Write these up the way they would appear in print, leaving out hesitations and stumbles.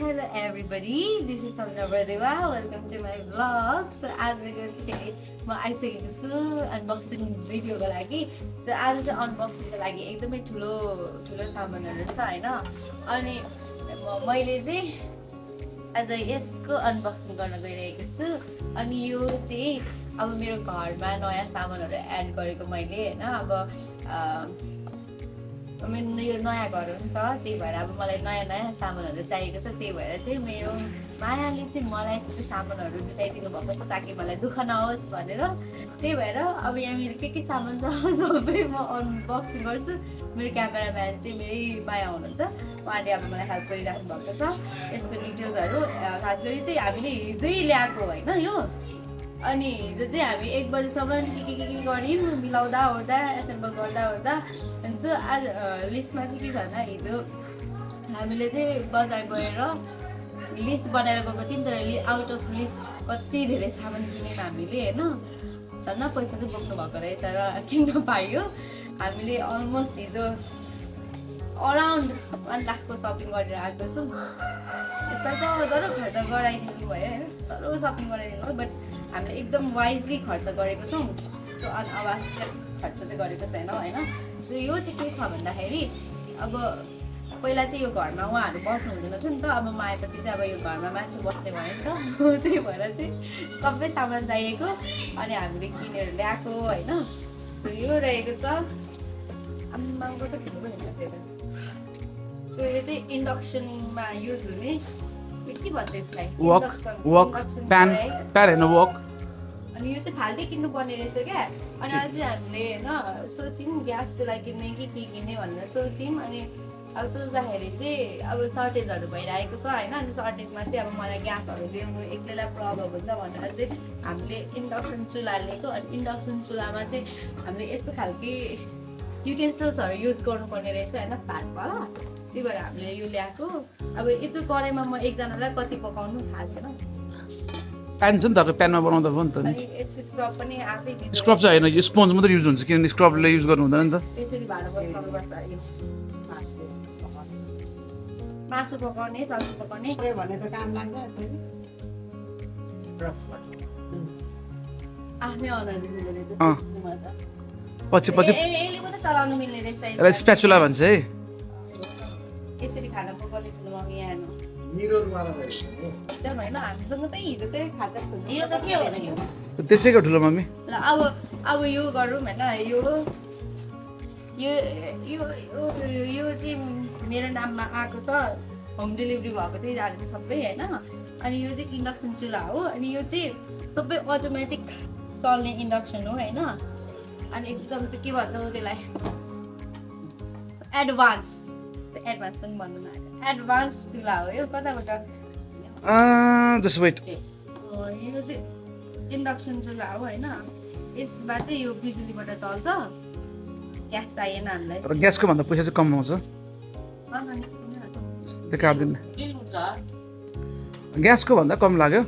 Hello everybody, this is Samja Bardeva. Welcome to my vlog. So आजको चाहिँ म आइसकेको छु अनबक्सिङ भिडियोको लागि. सो आज चाहिँ अनबक्सिङको लागि एकदमै ठुलो ठुलो सामानहरु छ हैन. अनि मैले चाहिँ आज यसको अनबक्सिङ गर्न गइरहेको छु. अनि यो चाहिँ अब मेरो घरमा नयाँ सामानहरु एड गरेको मैले हैन. अब यो नयाँ घर हो नि त, त्यही भएर अब मलाई नयाँ नयाँ सामानहरु चाहिएको छ. त्यही भएर चाहिँ मेरो मायाले चाहिँ मलाई सबै सामानहरु जुटाइदिनु भएको छ ताकि मलाई दुःख नहोस् भनेर. त्यही भएर अब यहाँ मेरो के सामान छ सबै म अनबक्सिङ गर्छु. मेरो क्यामेराम्यान चाहिँ मेरै माया हुनुहुन्छ, उहाँले अब मलाई हेल्प गरिराख्नु भएको छ. यसको डिटेल्सहरु खास गरी चाहिँ हामीले हिजै ल्याएको हैन यो. अनि हिजो चाहिँ हामी 1 बजेसम्म के गर्यौँ मिलाउँदा ओर्दा एसेम्बल गर्दा ओर्दा. अनि सो आज लिस्टमा चाहिँ के छ भन्दा हिजो हामीले चाहिँ बजार गएर लिस्ट बनाएर गएको थियौँ. तर आउट अफ लिस्ट कति धेरै सामान किन्यौँ हामीले हैन. धन्न पैसा चाहिँ बोक्नु भएको रहेछ र किन्न पाइयो. हामीले अलमोस्ट हिजो अराउन्ड 1 लाखको सपिङ गरेर आएको छौँ. यसलाई त तर खर्च गराइदिनु भयो हैन, तर सपिङ गराइदिनु भयो. बट हामीले एकदम वाइजली खर्च गरेको छौँ, त्यस्तो अनावश्यक खर्च चाहिँ गरेको छैनौँ हैन. सो यो चाहिँ के छ भन्दाखेरि अब पहिला चाहिँ यो घरमा उहाँहरू बस्नु हुँदैन थियो नि त. अब म आएपछि चाहिँ अब यो घरमा मान्छे बस्ने भयो नि त. त्यही भएर चाहिँ सबै सामान चाहिएको अनि हामीले किनेर ल्याएको हैन. सो यो रहेको छ आम्माको त किन्नु पनि हुन्छ. सो यो चाहिँ इन्डक्सनमा युज हुने के भन्छ यसलाई, वक प्यान हैन वक. अनि यो चाहिँ फाल्टै किन्नु पर्ने रहेछ क्या. अनि आज चाहिँ हामीले होइन सोच्यौँ ग्यास चुल्हा किन्ने कि के किन्ने भनेर सोच्यौँ. अनि अब सोच्दाखेरि चाहिँ अब सर्टेजहरू भइरहेको छ होइन. अनि सर्टेजमा चाहिँ अब मलाई ग्यासहरू ल्याउनु एक्लैलाई प्रब्लम हुन्छ भनेर चाहिँ हामीले इन्डक्सन चुल्हा लिएको. अनि इन्डक्सन चुल्हामा चाहिँ हामीले यस्तो खालके युटेन्सिल्सहरू युज गर्नुपर्ने रहेछ होइन, फ्ल्याटवाला. त्यही भएर हामीले यो ल्याएको. अब यत्रो कराईमा म एकजनालाई कति पकाउनु थाहा छैन. प्यान छ नि त, प्यानमा बनाउँदा भयो नि त. अनि यसको स्क्रब पनि आफै दिनु. स्क्रब चाहिँ होइन, यो स्पोन्ज मात्रै युज हुन्छ किनभने स्क्रबले युज गर्नु हुँदैन नि त. त्यसरी भाँडा बसाउनुपर्छ. यो मासु पकाउने सब्जी पकाउने भने त काम लाग्छ छैन. आफ्नै अनुहारले मिल्ने रहेछ सिस्टममा त. पछि यसले मात्रै चलाउनु मिल्ने रहेछ. यसलाई स्प्याचुला भन्छ है. यसरी खाना पकाउने ठुलो मम्मी आएन निरोधवाला भयो एकदम होइन. हामीसँग त हिजो चाहिँ खाजा खोज्ने यो त के हो यो. त्यसैको ठुलो मम्मी. ल अब यो गरौँ होइन. यो यो यो यो चाहिँ मेरो नाममा आएको छ. होम डेलिभरी भएको थियो यिनीहरू चाहिँ सबै होइन. अनि यो चाहिँ इन्डक्सन चुल्हा हो. अनि यो चाहिँ सबै अटोमेटिक चल्ने इन्डक्सन हो होइन. अनि एकदम के भन्छ त्यसलाई एडभान्स पनि भन्नु न, एडभान्स चुल्हा हो यो. कताबाट जस्ट वेट. यो चाहिँ इन्डक्सन चुल्हा हो होइन. यसमा चाहिँ यो बिजुलीबाट चल्छ, ग्यास चाहिएन हामीलाई. तर ग्यासको भन्दा पैसा चाहिँ कम आउँछ. त्यो काट्दिनु. ग्यासको भन्दा कम लाग्यो.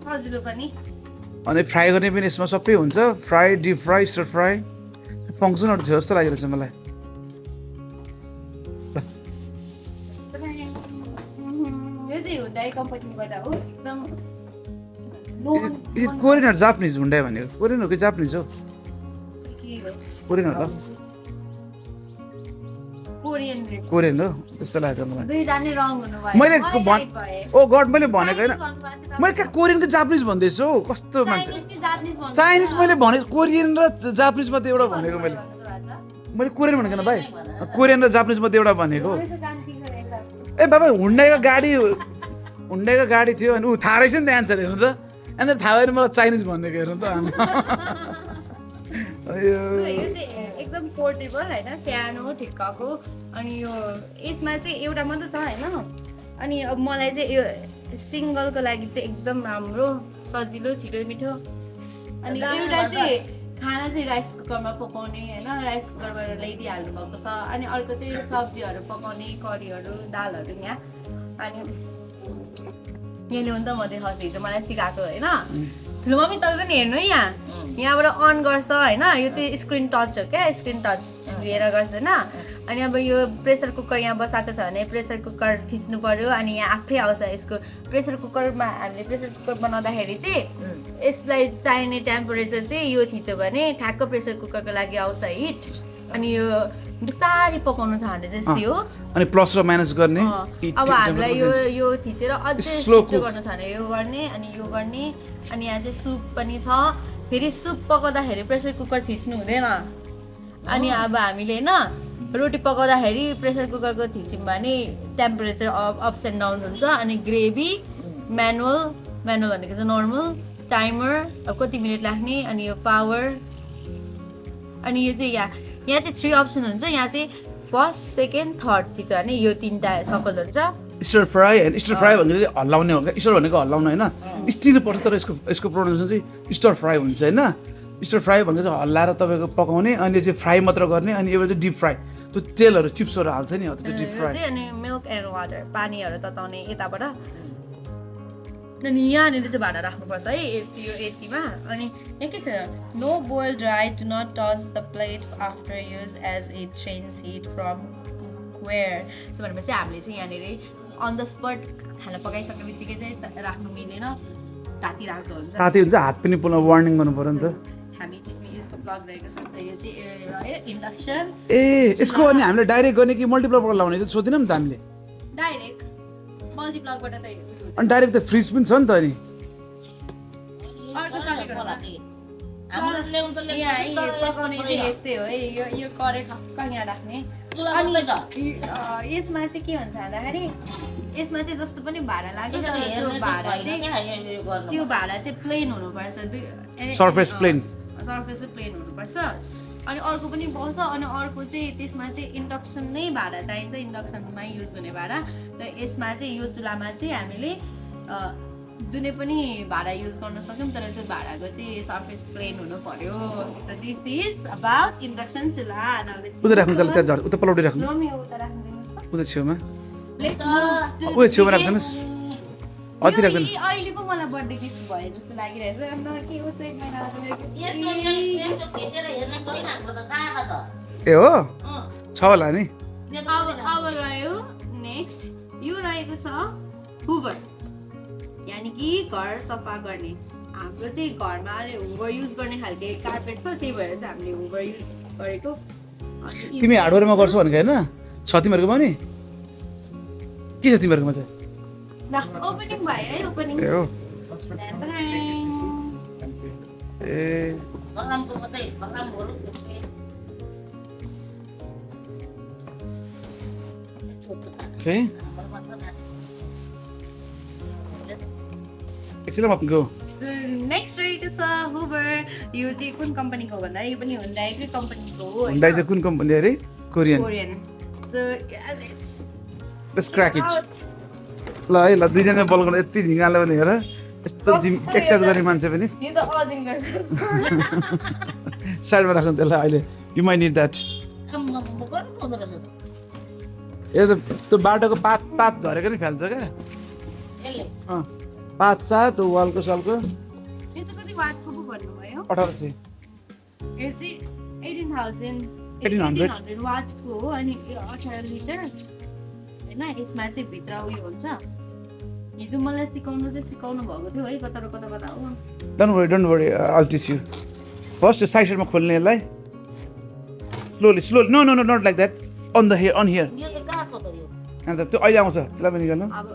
सजिलो पनि. अनि फ्राई गर्ने पनि यसमा सबै हुन्छ. फ्राई, डिप फ्राई, स्टर फ्राई फङ्सनहरू थियो जस्तो लागिरहेछ मलाई. यो चाहिँ हुन्डाई कम्पनीबाट हो. एकदम कोरियन हो जापानिज हुन्डाई भनेको? कोरियन हो कि जापानिज हो? कोरियन हो त. कोरियन हो त्यस्तो लाग्छ मलाई. दुईजना रङ हुनुभयो. मैले ओ गड मैले भनेको होइन. मैले कहाँ कोरियन कि जापानिज भन्दैछु हौ. कस्तो मान्छे. चाइनिज मैले भनेको कोरियन र जापानिज मध्ये एउटा भनेको. मैले कोरियन भनेको न भाइ. कोरियन र जापानिज मध्ये एउटा भनेको. ए बाबा हुन्डाईको गाडी थियो अनि ऊ थाहा रहेछ नि त एन्सर हेर्नु त. एन्सर थाहा भएन मलाई चाइनिज भनेको हेर्नु त. एकदम पोर्टेबल होइन, सानो ठिक्कको. अनि यो यसमा चाहिँ एउटा मात्रै छ होइन. अनि अब मलाई चाहिँ यो सिङ्गलको लागि चाहिँ एकदम राम्रो, सजिलो, छिटो मिठो. अनि एउटा चाहिँ खाना चाहिँ राइस कुकरमा पकाउने होइन, राइस कुकरबाट ल्याइदिइहाल्नु भएको छ. अनि अर्को चाहिँ सब्जीहरू पकाउने, करीहरू, दालहरू यहाँ. अनि यसले हुन त म देखाउँछु, हिजो मलाई सिकाएको होइन. ठुलो मम्मी तपाईँ पनि हेर्नु है. यहाँबाट अन गर्छ होइन. यो चाहिँ स्क्रिन टच हो क्या, स्क्रिन टच लिएर गर्छ होइन. अनि अब यो प्रेसर कुकर यहाँ बसाएको छ भने प्रेसर कुकर थिच्नु पर्यो अनि यहाँ आफै आउँछ यसको प्रेसर कुकरमा हामीले प्रेसर कुकर बनाउँदाखेरि चाहिँ यसलाई चाहिने टेम्परेचर चाहिँ यो थिच्यो भने ठ्याक्क प्रेसर कुकरको लागि आउँछ हिट अनि यो बिस्तारै पकाउनु छ भने चाहिँ सियो अनि प्लस र माइनस गर्ने अब हामीलाई यो थिचेर अझै छिटो गर्नु छ भने यो गर्ने अनि यो गर्ने अनि यहाँ चाहिँ सुप पनि छ फेरि सुप पकाउँदाखेरि प्रेसर कुकर थिच्नु हुँदैन अनि अब हामीले होइन रोटी पकाउँदाखेरि प्रेसर कुकरको थिच्यौँ भने टेम्परेचर अप्स एन्ड डाउन्स हुन्छ अनि ग्रेभी म्यानुअल भनेको चाहिँ नर्मल टाइमर अब कति मिनट लाग्ने अनि यो पावर अनि यो चाहिँ यहाँ चाहिँ 3 अप्सन हुन्छ यहाँ चाहिँ फर्स्ट सेकेन्ड थर्ड थिच्यो भने यो 3टा सफल हुन्छ स्टर फ्राई होइन स्टर फ्राई भनेको चाहिँ हल्लाउने हो क्या स्टर भनेको हल्लाउनु होइन स्टिर पर्छ तर यसको प्रोनाउन्सिएसन चाहिँ स्टर फ्राई हुन्छ होइन स्टर फ्राई भनेको चाहिँ हल्लाएर तपाईँको पकाउने अनि चाहिँ फ्राई मात्र गर्ने अनि एउटा चाहिँ डिप फ्राई त्यो तेलहरू चिप्सहरू हाल्छ नि हो त्यो डिप फ्राई अनि मिल्क एन्ड वाटर पानीहरू तताउने यताबाट अनि यहाँनिर चाहिँ भाँडा राख्नुपर्छ है यो यतिमा अनि यहाँ के छ no boil dry do not touch the plate after use as it change heat from cookware so भनेपछि हामीले चाहिँ यहाँनिर अन द स्पट खाना पकाइसक्ने बित्तिकै चाहिँ राख्नु मिलेन ताती राख्दो हुन्छ ताती हुन्छ हात पनि पुनः वार्निङ गर्नु पर्यो नि त हामी चाहिँ यसको प्लग रहेको छ यो चाहिँ इन्डक्सन ए यसको अनि हामीले डाइरेक्ट गर्ने कि मल्टिप्लगबाट लाउने त सोधिनौँ नि त हामीले डाइरेक्ट मल्टिप्लगबाट त अनि डाइरेक्ट त फ्रिज पनि छ नि त अनि पकाउने चाहिँ यस्तै हो है यो करे ठक्क यहाँ राख्ने अनि यसमा चाहिँ के हुन्छ भन्दाखेरि यसमा चाहिँ जस्तो पनि भाडा लाग्यो तर त्यो भाडा चाहिँ प्लेन हुनुपर्छ सर्फेस प्लेन हुनुपर्छ अनि अर्को पनि पाउँछ अनि अर्को चाहिँ त्यसमा चाहिँ इन्डक्सन नै भाडा चाहिन्छ इन्डक्सनमा युज हुने भाडा र यसमा चाहिँ यो चुल्हामा चाहिँ हामीले जुनै पनि भाडा युज गर्न सक्छौँ तर त्यो भाडाको चाहिँ सर्फेस प्लेन हुनु पर्यो so this is about induction चुल्हा उता राख्नु त त्यहाँ झर उता पलौटी राख्नु उता छेउमा उयो छेउमा राख्दिनुहोस् अति राख्दैन अहिले पो मलाई बर्थडे गिफ्ट भयो जस्तो लागिरहेछ अन्त के हो चाहिँ ए हो छ होला नि अब रह्यो नेक्स्ट यो रहेको छ हुभर यानि कि घर सफा गर्ने हाम्रो चाहिँ घरमा हुभर युज गर्ने खालको कार्पेट छ त्यही भएर चाहिँ हामीले हुभर युज गरेको तिमी हार्डवेयरमा गर्छौ भनेको होइन छ तिमीहरूकोमा नि के छ तिमीहरूकोमा चाहिँ ओपनिङ भयो है ओपनिङ ए हो ए Okay. Excellent up go. So next रहेको छ हुभर यो चाहिँ कुन कम्पनीको भन्दा यो पनि हुन्डाईकै कम्पनीको हो हुन्डाई चाहिँ कुन कम्पनी अरे Korean So let's crack it. ल है ल दुईजना बल गर्न यति झिङ्गाले भने हेर यस्तो जिम एक्सर्साइज गर्ने मान्छे पनि यो त अजिङ गर्छ साइडमा राख्नु त्यसलाई अहिले यु माइ निड द्याट यो त त्यो बाटोको पात झरेको नि फ्याल्छ क्या पात सात वालको सालको यो त कति वाटको पो भन्नुभयो 1800 यो चाहिँ 1800 वाटको हो अनि 18 लिटर होइन यसमा चाहिँ भित्र उयो हुन्छ हिजो मलाई सिकाउनु भएको थियो है कता हो don't worry I'll teach you first साइडमा खोल्ने यसलाई slowly no not like that on here अन्त त्यो अहिले आउँछ त्यसलाई पनि निकाल्नु अब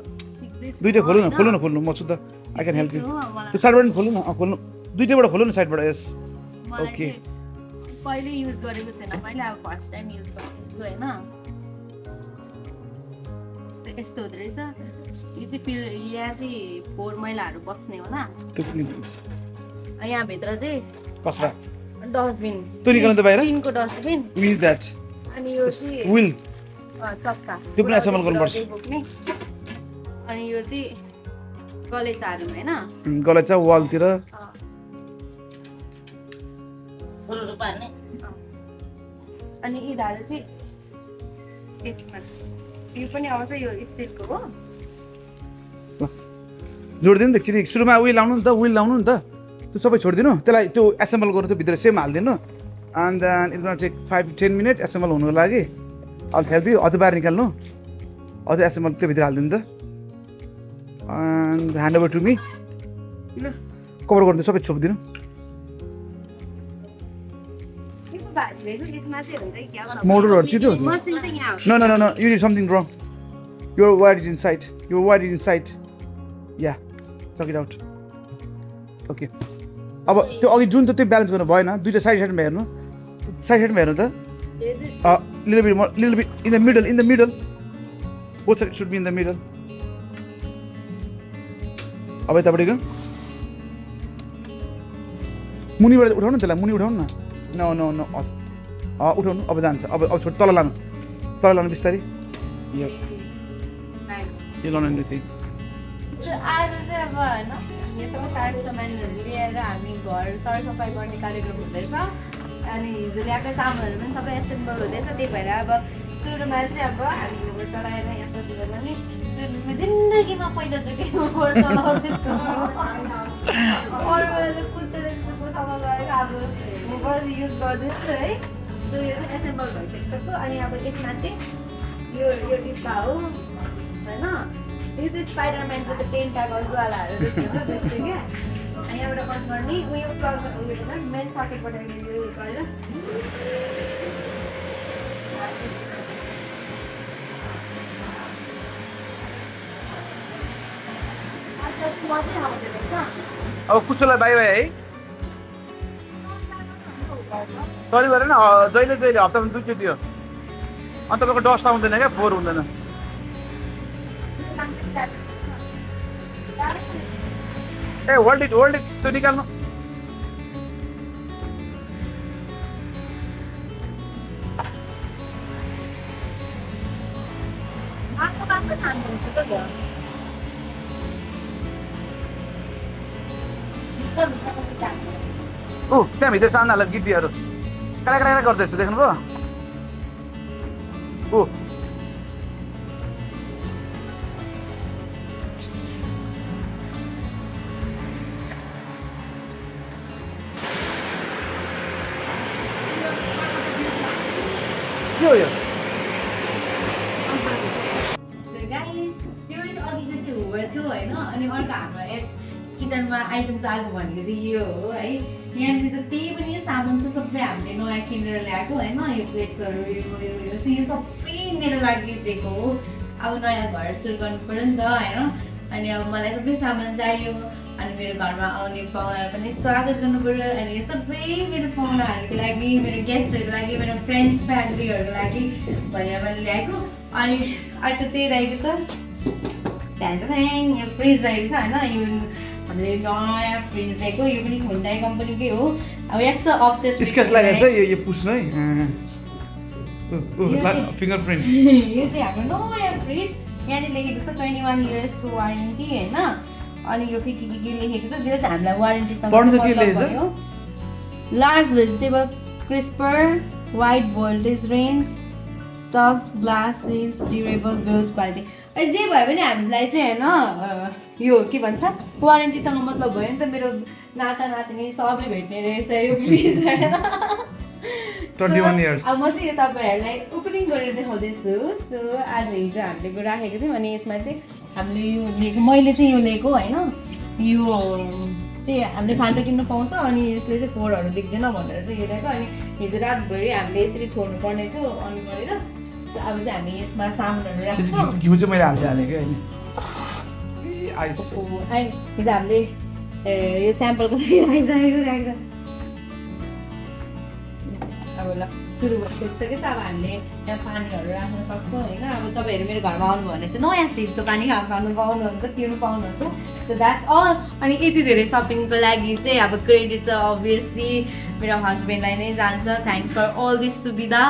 दुईटा खोल्नु न म छु त आई क्यान हेल्प यु त्यो साइडबाट खोल्नु न खोल्नु दुईटैबाट खोल्नु न साइडबाट यस ओके पहिले युज गरेको छैन मैले अब फर्स्ट टाइम युज गरेको यस्तो होइन यस्तो हुँदो रहेछ यो चाहिँ यहाँ चाहिँ फोहोर मैलाहरू बस्ने होला यहाँभित्र चाहिँ कसरा डस्टबिन त्यो निकाल्नु त बाहिर टिनको डस्टबिन विल द्याट अनि यो चाहिँ विल चक्का त्यो पनि एसेम्बल गर्नुपर्छ अनि यो चाहिँ गलेचाहरू होइन गलेचा वालतिर अनि यी धारो चाहिँ यसमा यो पनि आउँछ यो स्टिलको हो जोडिदिनु त एकचुली सुरुमा विल लाउनु नि त त्यो सबै छोडिदिनु त्यसलाई त्यो एसेम्बल गर्नु त्यो भित्र सेम हालिदिनु and then it's gonna take 5 to 10 minute assemble हुनुको लागि I'll help you. अझ बाहिर निकाल्नु अझ एसएमएल त्योभित्र हालिदिनु त and hand over to me cover गर्नु सबै छोपिदिनु मोटरहरू त्यो हुन्छ No, no, no, no. You did something wrong. Your wire is inside. Your wire is inside. Yeah. Check it out. Okay. अब त्यो अघि जुन त्यो ब्यालेन्स गर्नु भएन दुईटा साइडमा हेर्नु साइडमा हेर्नु त little bit in the middle both sides should be in the middle अब यतापट्टिको मुनिबाट उठाउनु न त्यसलाई मुनि उठाउनु न नो नो नो उठाउनु अब जान्छ अब छोड तल लानु बिस्तारै यस यु लर्न एभ्रिथिङ आज चाहिँ अब होइन यो सबै सामानहरू लिएर हामी घर सरसफाइ गर्ने कार्यक्रम हुँदैछ अनि हिजो ल्याएको सामानहरू पनि सबै एसेम्बल हुँदैछ त्यही भएर अब सुरुमा चाहिँ अब हामीले चलाएर यहाँ सजिलो पनि जिन्दगीमा पहिलोचोटि चलाउँदैछु सफा गरेर अब म युज गर्दैछु है सो यो चाहिँ एसेम्बल भइसकिसक्यो अनि अब यसमा चाहिँ यो टिस्का हो होइन यो चाहिँ स्पाइडरम्यानको त्यो टेन्टाकल्सवालाहरू त्यस्तो क्या अनि यहाँबाट कट गर्ने उयो प्लग उयो मेन सर्किटबाट यो गरेर अब कुचोलाई बाई बाई है सरी गरेन जहिले हप्तामा दुईचोटि हो अन्त तपाईँको डस्ट आउँदैन क्या फोहोर हुँदैन ए होल्ड इट त्यो निकाल्नु त्यहाँभित्र सानाहरूलाई गिट्टीहरू काँडा गर्दैछ देख्नुभयो के हो यो त्यो चाहिँ अघिको चाहिँ होवर थियो होइन अनि अर्को हाम्रो यस किचनमा आइटम्स आएको भनेको चाहिँ यो हो है यहाँनिर त त्यही पनि सामान चाहिँ सबै हामीले नयाँ किनेर ल्याएको होइन यो प्लेट्सहरू यो सबै मेरो लागि दिएको हो अब नयाँ घर सुरु गर्नु पऱ्यो नि त होइन अनि अब मलाई सबै सामान चाहियो अनि मेरो घरमा आउने पाहुनाहरू पनि स्वागत गर्नु पऱ्यो अनि यो सबै मेरो पाहुनाहरूको लागि मेरो गेस्टहरूको लागि मेरो फ्रेन्ड्स फ्यामिलीहरूको लागि भनेर मैले ल्याएको अनि अर्को चाहिँ रहेको छ त्यहाँदेखि यो फ्रिज रहेको छ होइन यो हामीले नयाँ फ्रिज लिएको यो पनि हुन्डाई कम्पनीकै हो अब यस्तो अब्सेस स्केच लागेको छ यो पुस्नु है फिङ्गरप्रिन्ट यो चाहिँ हाम्रो नयाँ फ्रिज यहाँनिर लेखेको छ 21 इयर्सको वारेन्टी होइन अनि यो के लेखेको छ त्यो चाहिँ हामीलाई वारेन्टीसँग large vegetable crisper wide voltage range tough glass ribs durable build quality अनि जे भए पनि हामीलाई चाहिँ होइन यो के भन्छ वारेन्टीसँग मतलब भयो नि त मेरो नाता नातिनी सबले भेट्ने रहेछ यो फ्रिज होइन 21 years अब म चाहिँ यो तपाईँहरूलाई ओपनिङ गरेर देखाउँदैछु सो आज हिजो हामीले राखेको थियौँ अनि यसमा चाहिँ हामीले यो लिएको मैले चाहिँ यो लिएको होइन यो चाहिँ हामीले फाल्टो किन्नु पाउँछ अनि यसले चाहिँ फोहोरहरू देख्दैन भनेर चाहिँ यो ल्याएको अनि हिजो रातभरि हामीले यसरी छोड्नु पर्ने थियो अन गरेर अब चाहिँ हामी यसमा सामानहरू राख्छौँ घिउ चाहिँ मैले हालेको होइन अनि हिजो हामीले यो स्याम्पलको लागि राखिसकेको अब ल सुरु भइसकिसकेछ अब हामीले यहाँ पानीहरू राख्न सक्छौँ होइन अब तपाईँहरू मेरो घरमा आउनु भने चाहिँ नयाँ फ्रिजको पानी खानु पाउनुहुन्छ पिउनु पाउनुहुन्छ सो द्याट्स अल अनि यति धेरै सपिङको लागि चाहिँ अब क्रेडिट त अभियसली मेरो हस्बेन्डलाई नै जान्छ थ्याङ्क्स फर अल दिस सुविधा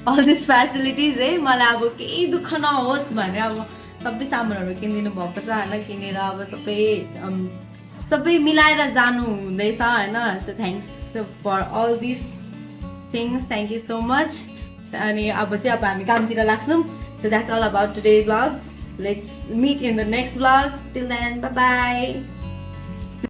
अल दिस फेसिलिटिज है मलाई अब केही दुःख नहोस् भनेर अब सबै सामानहरू किनिदिनु भएको छ होइन किनेर अब सबै मिलाएर जानु हुँदैछ होइन so thanks for all this things. Thank you so much. अनि अब चाहिँ अब हामी कामतिर लाग्छौँ. So that's all about today's vlogs. Let's meet in the next vlogs. Till then, bye bye.